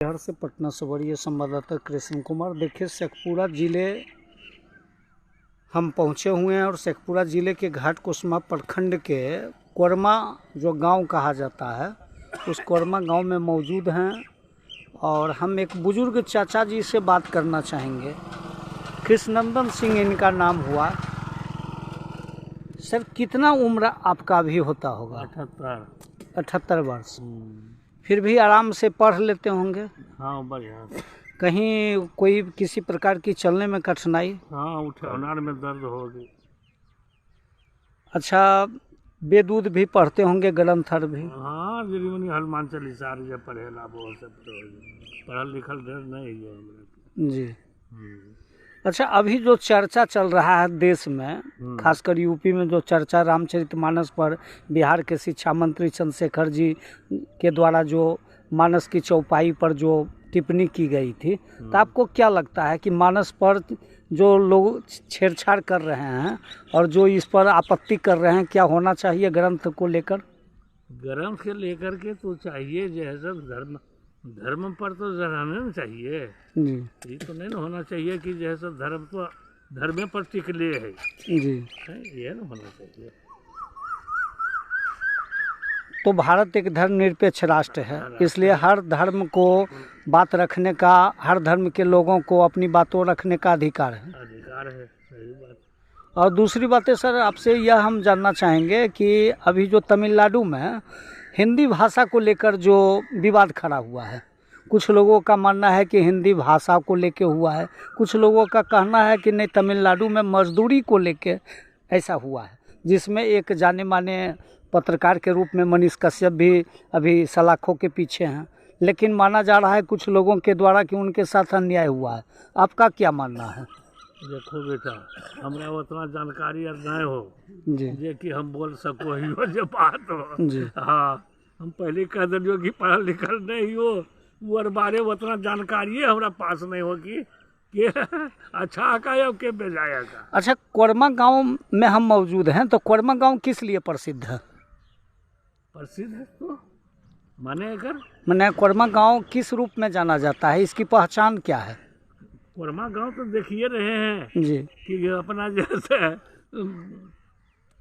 बिहार से पटना से वरीय संवाददाता कृष्ण कुमार। देखिए, शेखपुरा ज़िले हम पहुंचे हुए हैं और शेखपुरा ज़िले के घाटकुसुमा प्रखंड के कोरमा जो गांव कहा जाता है, उस कोरमा गांव में मौजूद हैं और हम एक बुजुर्ग चाचा जी से बात करना चाहेंगे। कृष्णनंदन सिंह इनका नाम हुआ। सर, कितना उम्र आपका भी होता होगा? 78 वर्ष। फिर भी आराम से पढ़ लेते होंगे? हाँ, बढ़िया। कहीं कोई किसी प्रकार की चलने में कठिनाई? हाँ, उठौनार में दर्द होगी। अच्छा, वेद उद भी पढ़ते होंगे, ग्रंथर भी? हाँ, जरूरी हनुमान चालीसा जब पढ़ेला वो सब तो पढ़ल लिखल ढेर नहीं है जी। अच्छा, अभी जो चर्चा चल रहा है देश में, खासकर यूपी में जो चर्चा रामचरितमानस पर बिहार के शिक्षा मंत्री चंद्रशेखर जी के द्वारा जो मानस की चौपाई पर जो टिप्पणी की गई थी, तो आपको क्या लगता है कि मानस पर जो लोग छेड़छाड़ कर रहे हैं और जो इस पर आपत्ति कर रहे हैं, क्या होना चाहिए ग्रंथ को लेकर? ग्रंथ के लेकर के तो चाहिए जैसा धर्म पर तो रहना ना चाहिए जी। ये तो नहीं ना होना चाहिए कि जैसा धर्म तो धर्म पर टिकले है जी, ये ना होना चाहिए। तो भारत एक धर्मनिरपेक्ष राष्ट्र है, इसलिए हर धर्म को बात रखने का, हर धर्म के लोगों को अपनी बातों रखने का अधिकार है। सही बात। और दूसरी बात है सर, आपसे यह हम जानना चाहेंगे कि अभी जो तमिलनाडु में हिंदी भाषा को लेकर जो विवाद खड़ा हुआ है, कुछ लोगों का मानना है कि हिंदी भाषा को लेकर हुआ है, कुछ लोगों का कहना है कि नहीं, तमिलनाडु में मजदूरी को लेकर ऐसा हुआ है, जिसमें एक जाने माने पत्रकार के रूप में मनीष कश्यप भी अभी सलाखों के पीछे हैं, लेकिन माना जा रहा है कुछ लोगों के द्वारा कि उनके साथ अन्याय हुआ है। आपका क्या मानना है? देखो बेटा, हमरा उतना जानकारी और नहीं हो जी जे कि हम बोल सको ही जो बात हो जी। हाँ, हम पहले कह दिलियो कि पढ़ल लिखल नहीं हो, वो बारे उतना जानकारी हमरा पास नहीं होगी कि अच्छा का के बेजाया का। अच्छा, कोरमा गांव में हम मौजूद हैं, तो कोरमा गांव किस लिए प्रसिद्ध है? प्रसिद्ध है तो मैंने कोरमा गांव किस रूप में जाना जाता है, इसकी पहचान क्या है? कोरमा गांव तो देखिए रहे हैं जी कि अपना जैसे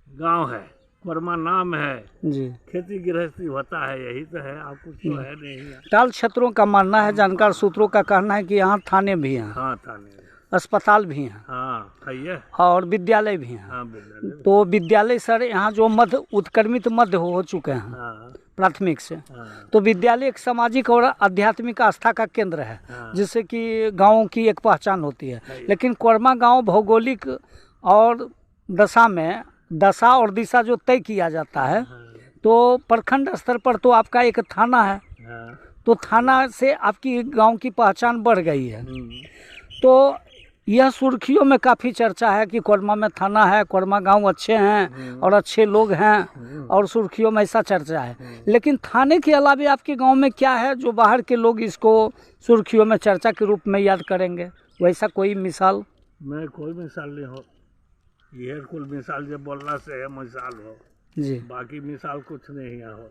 गांव है, कोरमा नाम है जी। खेती गृहस्थी होता है, यही तो है, आप कुछ तो है नहीं है। टाल क्षेत्रों का मानना है, जानकार सूत्रों का कहना है कि यहाँ थाने भी हैं। हाँ, थाने, अस्पताल भी हैं। हाँ, है और विद्यालय भी हैं। हाँ, विद्यालय। तो विद्यालय सर यहाँ जो मध्य उत्क्रमित मध्य हो चुके हैं हाँ, प्राथमिक से, हाँ, तो विद्यालय एक सामाजिक और आध्यात्मिक आस्था का केंद्र है, हाँ, जिससे कि गाँव की एक पहचान होती है। लेकिन कोरमा गांव भौगोलिक और दशा और दिशा जो तय किया जाता है, तो प्रखंड स्तर पर तो आपका एक थाना है, हाँ, तो थाना से आपकी गांव की पहचान बढ़ गई है। तो यह सुर्खियों में काफ़ी चर्चा है कि कोरमा में थाना है, कोरमा गांव अच्छे हैं और अच्छे लोग हैं, और सुर्खियों में ऐसा चर्चा है। लेकिन थाने के अलावा आपके गांव में क्या है जो बाहर के लोग इसको सुर्खियों में चर्चा के रूप में याद करेंगे? वैसा कोई मिसाल? मैं कोई मिसाल नहीं हो, ये कुल मिसाल जब बोलना से है मिसाल हो जी। बाकी मिसाल कुछ नहीं है हो,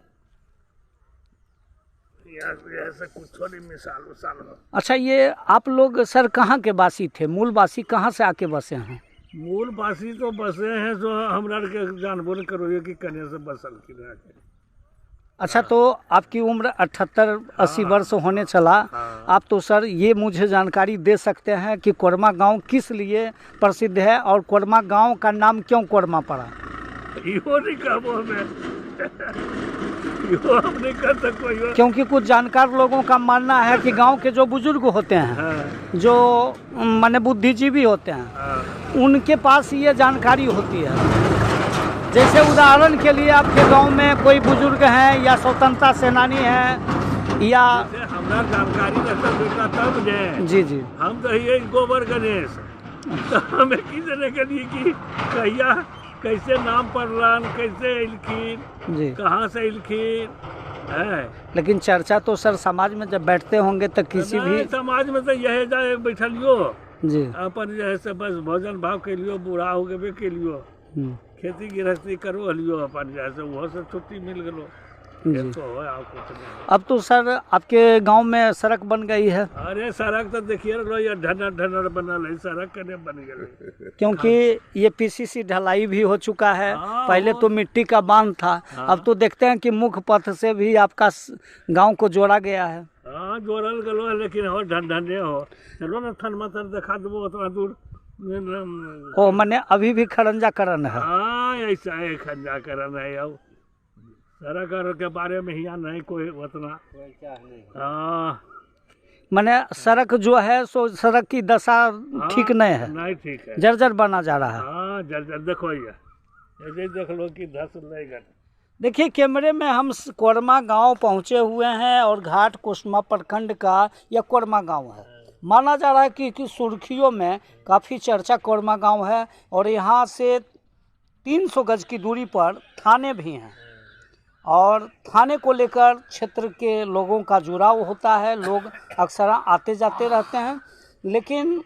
ऐसे कुछ थोड़ी मिसाल उसाल हो। अच्छा, ये आप लोग सर कहाँ के वासी थे? मूल वासी कहाँ से आके बसे हैं? मूल वासी तो बसे हैं जो हमरा के जानबो नहीं करो कि कने से बसल की रह के। अच्छा, तो आपकी उम्र 78-80 वर्ष होने चला। आप तो सर ये मुझे जानकारी दे सकते हैं कि कोरमा गांव किस लिए प्रसिद्ध है और कोरमा गांव का नाम क्यों कोरमा पड़ा? इहो नहीं कहबो मैं इहो हम नहीं कर सको इहो। क्योंकि कुछ जानकार लोगों का मानना है कि गांव के जो बुजुर्ग होते हैं, हाँ, जो माने बुद्धिजीवी होते हैं, हाँ, उनके पास ये जानकारी होती है। जैसे उदाहरण के लिए आपके गांव में कोई बुजुर्ग हैं या स्वतंत्रता सेनानी हैं या हमरा जानकारी रहता बेटा तब जे। जी जी। हम तो ये गोबर गणेश तो हमें की जने के लिए कि कहिया कैसे नाम पढ़लन, कैसे इलखीन, जी, कहाँ से इलखीन है। लेकिन चर्चा तो सर समाज में जब बैठते होंगे तो किसी भी समाज में तो यह जाए बैठलियो जी अपन जैसे बस भोजन भाव के लियो, बूढ़ा हो गए के लियो खेती गृहस्थी करो हलियो अपन जैसे वो सब छुट्टी मिल गलो। जी। ये तो है और कुछ नहीं। अब तो सर आपके गांव में सड़क बन गई है, अरे सड़क तो देखिए ना ये ढनर ढनर बनल है, सड़क कने बन गई। क्योंकि ये पीसीसी ढलाई भी हो चुका है। हाँ, पहले तो मिट्टी का बांध था, अब तो देखते हैं कि मुख्य पथ से भी आपका गांव को जोड़ा गया है। हाँ जोड़ल गलो है, लेकिन हो ढन ढने हो। चलो ना थन मथन दिखा देबो उतना दूर। ओ मने अभी भी खरंजाकरण है। हाँ ऐसा है, खंजा करन है अब सड़क और के बारे में यहाँ नहीं कोई उतना। हाँ मने सड़क जो है सो सड़क की दशा ठीक नहीं है, नहीं ठीक है। जर्जर बना जा रहा है। हाँ जर देखो ये देख लो कि धस नहीं गए। देखिए कैमरे में हम कोरमा गांव पहुंचे हुए हैं और घाट कुसमा प्रखंड का यह कोरमा गांव है। माना जा रहा है कि सुर्खियों में काफ़ी चर्चा कोरमा गांव है और यहाँ से 300 गज की दूरी पर थाने भी हैं और थाने को लेकर क्षेत्र के लोगों का जुड़ाव होता है। लोग अक्सर आते जाते रहते हैं। लेकिन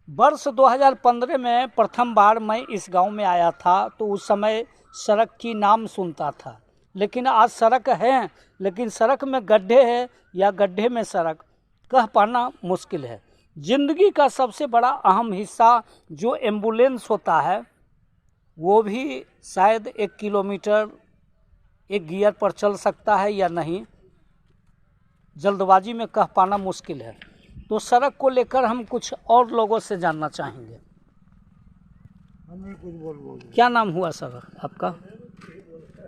वर्ष 2015 में प्रथम बार मैं इस गांव में आया था तो उस समय सड़क की नाम सुनता था, लेकिन आज सड़क है, लेकिन सड़क में गड्ढे हैं या गड्ढे में सड़क, कह पाना मुश्किल है। ज़िंदगी का सबसे बड़ा अहम हिस्सा जो एम्बुलेंस होता है वो भी शायद 1 किलोमीटर एक गियर पर चल सकता है या नहीं, जल्दबाजी में कह पाना मुश्किल है। तो सड़क को लेकर हम कुछ और लोगों से जानना चाहेंगे। क्या नाम हुआ सर आपका?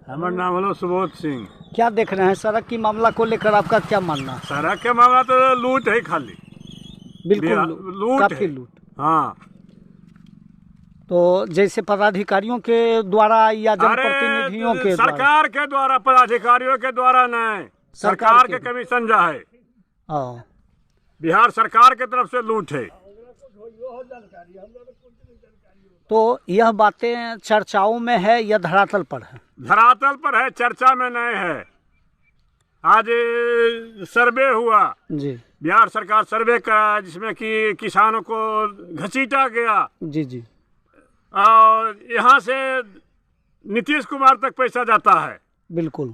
हमारा नाम हलो सुबोध सिंह। क्या देख रहे हैं सड़क की मामला को लेकर, आपका क्या मानना है? सड़क के मामला तो लूट है खाली, बिल्कुल लूट काफी है। लूट। हाँ तो जैसे पदाधिकारियों के द्वारा या जनप्रतिनिधियों के द्वारा? सरकार के द्वारा, पदाधिकारियों के द्वारा नहीं, सरकार के कमीशन जा है। हाँ। बिहार सरकार के तरफ से लूट है। तो यह बातें चर्चाओं में है या धरातल पर है? धरातल पर है, चर्चा में नहीं है। आज सर्वे हुआ, जी बिहार सरकार सर्वे करा जिसमें कि किसानों को घसीटा गया जी जी। और यहाँ से नीतीश कुमार तक पैसा जाता है बिल्कुल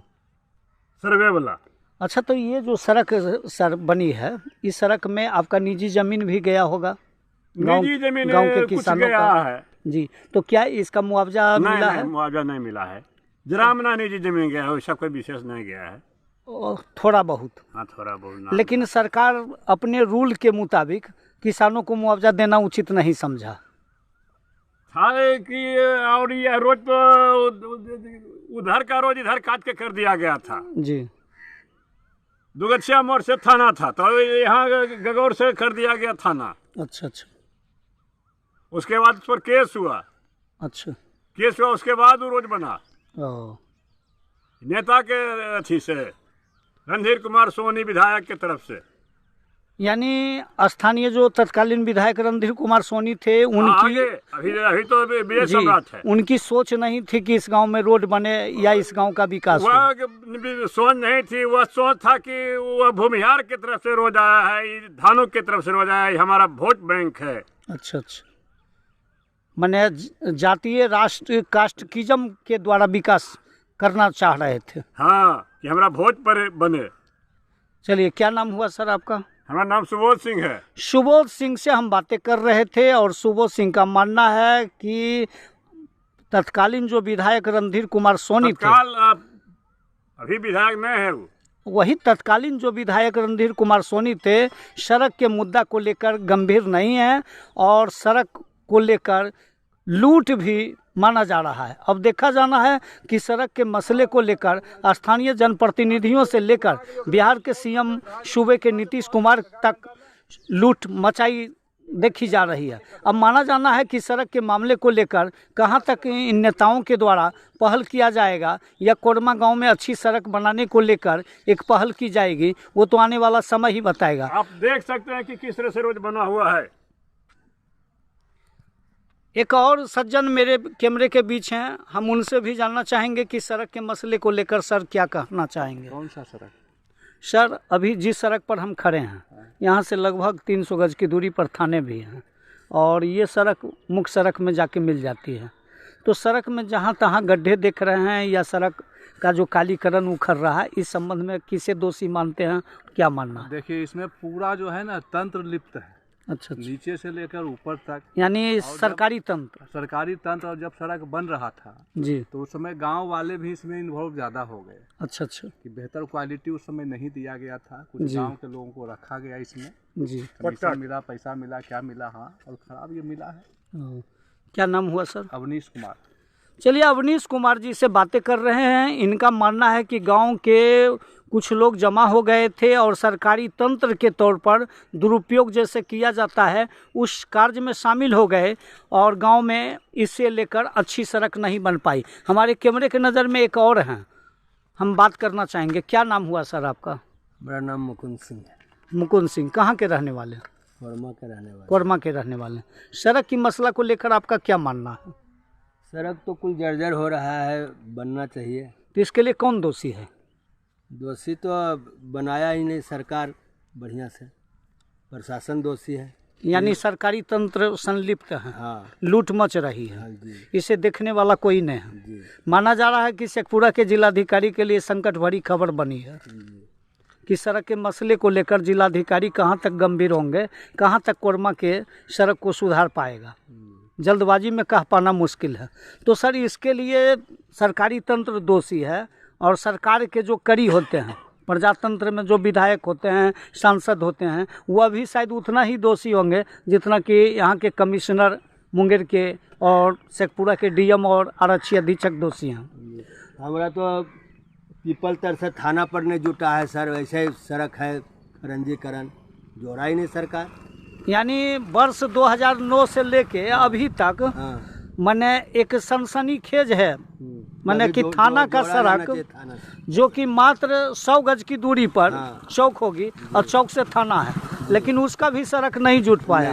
सर्वे वाला। अच्छा, तो ये जो सड़क सर बनी है, इस सड़क में आपका निजी जमीन भी गया होगा? निजी जमीन गांव के कुछ किसानों गया का है। जी, तो क्या इसका मुआवजा मिला है? मुआवजा नहीं मिला है। जरामना निजी जमीन गया है, वैसा कोई विशेष नहीं गया है। थोड़ा बहुत। हाँ थोड़ा बहुत ना। लेकिन सरकार अपने रूल के मुताबिक किसानों को मुआवजा देना उचित नहीं समझा था कि और ये रोज तो उधर का रोज इधर काट के कर दिया गया था। जी। दुगछिया मोड़ से थाना था तो यहाँ गगौर से कर दिया गया थाना। अच्छा अच्छा उसके बाद उस पर केस हुआ। अच्छा। केस हुआ उसके बाद वो रोज बना ओ। नेता के अथी से, रणधीर कुमार सोनी विधायक के तरफ से। यानी स्थानीय जो तत्कालीन विधायक रणधीर कुमार सोनी थे उनकी अभी तो बीएस जी, सम्राट है। उनकी सोच नहीं थी कि इस गांव में रोड बने या इस गांव का विकास हो। वह सोच नहीं थी, वह सोच था कि वह भूमिहार की तरफ से रोज आया है, धानों की तरफ से रोज आया है, हमारा वोट बैंक है। अच्छा अच्छा, माने जातीय राष्ट्र कास्टकिज्म के द्वारा विकास करना चाह रहे थे। हाँ कि हमारा वोट पर बने। चलिए, क्या नाम हुआ सर आपका? हमारा नाम सुबोध सिंह है। सुबोध सिंह से हम बातें कर रहे थे और सुबोध सिंह का मानना है कि तत्कालीन जो विधायक रणधीर कुमार सोनी थे, अभी विधायक नहीं है वो, वही तत्कालीन जो विधायक रणधीर कुमार सोनी थे, सड़क के मुद्दा को लेकर गंभीर नहीं है और सड़क को लेकर लूट भी माना जा रहा है। अब देखा जाना है कि सड़क के मसले को लेकर स्थानीय जनप्रतिनिधियों से लेकर बिहार के सीएम सूबे के नीतीश कुमार तक लूट मचाई देखी जा रही है। अब माना जाना है कि सड़क के मामले को लेकर कहां तक इन नेताओं के द्वारा पहल किया जाएगा या कोरमा गांव में अच्छी सड़क बनाने को लेकर एक पहल की जाएगी, वो तो आने वाला समय ही बताएगा। आप देख सकते हैं कि किस तरह से रोड बना हुआ है। एक और सज्जन मेरे कैमरे के बीच हैं, हम उनसे भी जानना चाहेंगे कि सड़क के मसले को लेकर सर क्या कहना चाहेंगे। कौन सा सड़क? सर, अभी जिस सड़क पर हम खड़े हैं यहाँ से लगभग 300 गज की दूरी पर थाने भी हैं और ये सड़क मुख्य सड़क में जाके मिल जाती है। तो सड़क में जहाँ तहाँ गड्ढे दिख रहे हैं या सड़क का जो कालीकरण उखड़ रहा है, इस संबंध में किसे दोषी मानते हैं, क्या मानना है? देखिए, इसमें पूरा जो है ना तंत्र लिप्त है, अच्छा, नीचे से लेकर ऊपर तक, यानी सरकारी तंत्र। सरकारी तंत्र। और जब सड़क बन रहा था जी, तो उस समय गांव वाले भी इसमें इन्वॉल्व ज़्यादा हो गए अच्छा अच्छा कि बेहतर क्वालिटी उस समय नहीं दिया गया था। कुछ गांव के लोगों को रखा गया इसमें, जी। कमीशन मिला, पैसा मिला, क्या मिला, हाँ, और खराब ये मिला है। क्या नाम हुआ सर? अवनीश कुमार। चलिए, अवनीश कुमार जी से बातें कर रहे हैं। इनका मानना है कि गांव के कुछ लोग जमा हो गए थे और सरकारी तंत्र के तौर पर दुरुपयोग जैसे किया जाता है उस कार्य में शामिल हो गए और गांव में इससे लेकर अच्छी सड़क नहीं बन पाई। हमारे कैमरे के नज़र में एक और हैं, हम बात करना चाहेंगे। क्या नाम हुआ सर आपका? मेरा नाम मुकुंद सिंह है। मुकुंद सिंह, कहाँ के रहने वाले? वर्मा के रहने वाले। कोरमा के रहने वाले। सड़क की मसला को लेकर आपका क्या मानना है? सड़क तो कुल जर्जर हो रहा है, बनना चाहिए। तो इसके लिए कौन दोषी है? दोषी तो बनाया ही नहीं सरकार बढ़िया से, प्रशासन दोषी है। यानी सरकारी तंत्र संलिप्त है, हाँ लूट मच रही है, हाँ जी इसे देखने वाला कोई नहीं है। जी माना जा रहा है कि शेखपुरा के जिलाधिकारी के लिए संकट भरी खबर बनी है जी। कि सड़क के मसले को लेकर जिलाधिकारी कहां तक गंभीर होंगे, कहां तक कोरमा के सड़क को सुधार पाएगा, जल्दबाजी में कह पाना मुश्किल है। तो सर, इसके लिए सरकारी तंत्र दोषी है और सरकार के जो करी होते हैं, प्रजातंत्र में जो विधायक होते हैं, सांसद होते हैं, वह भी शायद उतना ही दोषी होंगे जितना कि यहाँ के कमिश्नर मुंगेर के और शेखपुरा के डीएम और आरक्षी अधीक्षक दोषी हैं। हमारा तो पीपल तर से थाना पर नहीं जुटा है सर, वैसे ही सड़क है रंजीकरण, जोड़ा ही नहीं सरकार। यानी वर्ष 2009 से लेके अभी तक हाँ मैंने एक सनसनीखेज है, मैंने कि थाना का सड़क जो कि मात्र 100 गज की दूरी पर चौक होगी और चौक से थाना है, लेकिन उसका भी सड़क नहीं जुट पाया।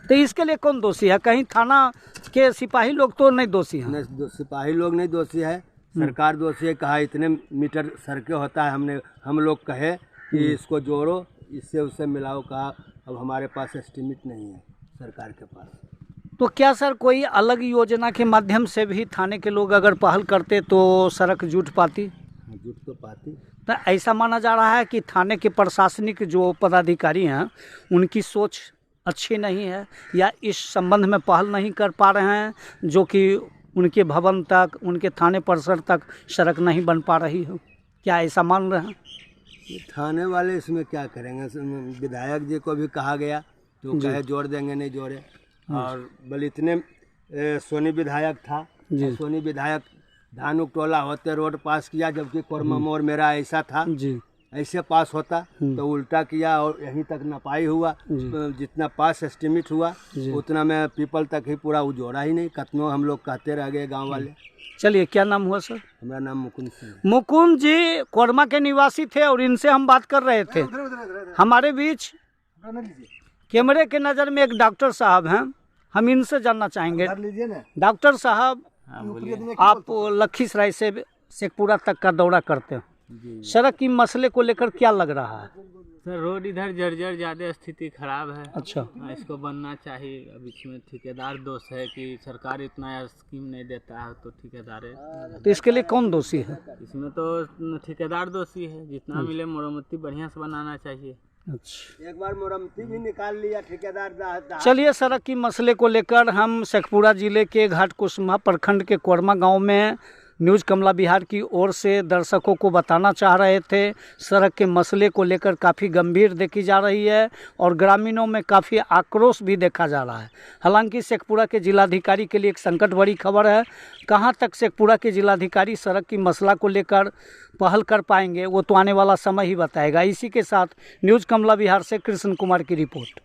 तो इसके लिए कौन दोषी है? कहीं थाना के सिपाही लोग तो नहीं दोषी हैं? सिपाही लोग नहीं दोषी है, सरकार दोषी है। कहा इतने मीटर सड़कें होता है, हम लोग कहे कि इसको जोड़ो, इससे उससे मिलाओ, कहा अब हमारे पास एस्टिमेट नहीं है सरकार के पास। तो क्या सर कोई अलग योजना के माध्यम से भी थाने के लोग अगर पहल करते तो सड़क जुट पाती? जुट तो पाती। तो ऐसा माना जा रहा है कि थाने के प्रशासनिक जो पदाधिकारी हैं उनकी सोच अच्छी नहीं है या इस संबंध में पहल नहीं कर पा रहे हैं, जो कि उनके भवन तक, उनके थाने परिसर तक सड़क नहीं बन पा रही हो। क्या ऐसा मान रहे हैं? थाने वाले इसमें क्या करेंगे? विधायक जी को भी कहा गया तो कहे जोड़ देंगे, नहीं जोड़े। और बल इतने सोनी विधायक था, सोनी विधायक धानुक टोला होते रोड पास किया, जबकि कोरमा मोड़ मेरा ऐसा था जी, ऐसे पास होता तो उल्टा किया और यहीं तक नपाई हुआ। जितना पास एस्टिमेट हुआ उतना में पीपल तक ही पूरा जोड़ा ही नहीं। कतनों हम लोग कहते रह गए गांव वाले। चलिए, क्या नाम हुआ सर? हमारा नाम मुकुंद सिंह। मुकुंद जी कोरमा के निवासी थे और इनसे हम बात कर रहे थे। हमारे बीच कैमरे के नज़र में एक डॉक्टर साहब हैं, हम इनसे जानना चाहेंगे। डॉक्टर साहब, आप लखीसराय से शेखपुरा तक का दौरा करते हैं, सड़क की मसले को लेकर क्या लग रहा है? सर, रोड इधर जर्जर, ज़्यादा स्थिति खराब है। अच्छा, इसको बनना चाहिए। अब इसमें ठेकेदार दोष है कि सरकार इतना स्कीम नहीं देता है, तो ठेकेदार है। तो इसके लिए कौन दोषी है? इसमें तो ठेकेदार दोषी है, जितना मिले मरम्मती बढ़िया से बनाना चाहिए। अच्छा, एक बार मरम्मती भी निकाल लिया ठेकेदार। चलिए, सड़क की मसले को लेकर हम शेखपुरा जिले के घाटकुसुम्भा प्रखंड के कोरमा गांव में न्यूज़ कमला बिहार की ओर से दर्शकों को बताना चाह रहे थे। सड़क के मसले को लेकर काफ़ी गंभीर देखी जा रही है और ग्रामीणों में काफ़ी आक्रोश भी देखा जा रहा है। हालांकि शेखपुरा के जिलाधिकारी के लिए एक संकट भरी खबर है। कहां तक शेखपुरा के जिलाधिकारी सड़क की मसला को लेकर पहल कर पाएंगे वो तो आने वाला समय ही बताएगा। इसी के साथ न्यूज़ कमला बिहार से कृष्ण कुमार की रिपोर्ट।